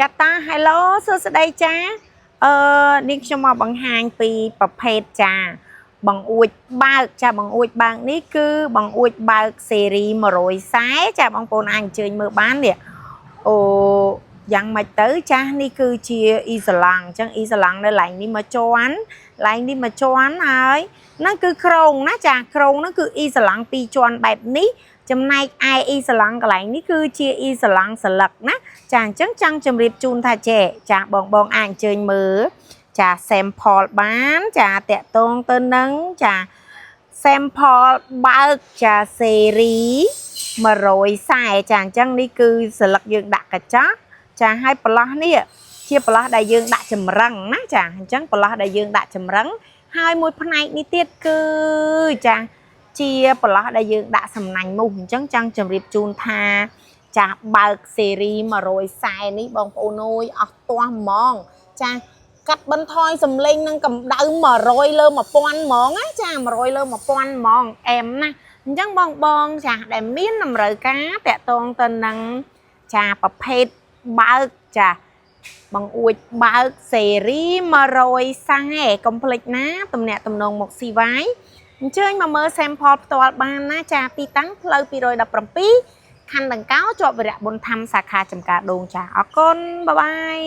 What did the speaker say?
ចាតា hello សួស្តីចានេះខ្ញុំមកបង្ហាញពីប្រភេទចាបង្អួចបើកចាបង្អួចបើកនេះគឺបង្អួចបើកស៊េរី140ចាបងប្អូនអាចអញ្ជើញមើលបាននេះអូយ៉ាងម៉េចទៅចាស់នេះគឺជាអ៊ីសាឡង់អញ្ចឹងអ៊ីសាឡង់នៅឡែងនេះមកជន់ឡែងនេះមកជន់ហើយហ្នឹងគឺក្រងណាចាក្រងហ្នឹងគឺអ៊ីសាឡង់2ជាន់បែបនេះចំណែកឯអ៊ីសាឡង់កន្លែងនេះគឺជាអ៊ីសាឡង់ស្លឹកណាចាអញ្ចឹងចង់ជម្រាបជូនថាចេះចាបងអាចអញ្ជើញមើលចា sample បានចាតកតងទៅនឹងចា sample បើកចាស៊េរី140ចាអញ្ចឹងនេះគឺស្លឹកយើងដាក់កញ្ចក់ចាហើយប្រឡោះនេះជាប្រឡោះដែលយើងដាក់ចម្រឹងណាចាអញ្ចឹងប្រឡោះដែលយើងដាក់ចម្រឹងហើយមួយផ្នែកនេះទៀតគឺចាជាប្រឡោះដែលយើងដាក់សំណាញ់មូសអញ្ចឹងចង់ជម្រាបជូនថាចាបើកស៊េរី140នេះបងប្អូនអើយអស់ទាស់ហ្មងចាកាត់បន្ថយសម្លេងនឹងកម្ដៅ100លើ1000ហ្មងណាចា100លើ1000ហ្មងអែមណាអញ្ចឹងបងចាដែលមានតម្រូវការតាក់ទងទៅនឹងចាប្រភេទបើកចាបង្អួចបើកស៊េរី140កុំភ្លេចណាទំនាក់ទំនងមកស៊ីវាយអញ្ជើញមកមើល sample ផ្ទាល់បានណាចាទីតាំងផ្លូវ217ខណ្ឌដង្កោជាប់វីរៈបុនធម្មសាខាចំការដូងចាអរគុណបាយបាយ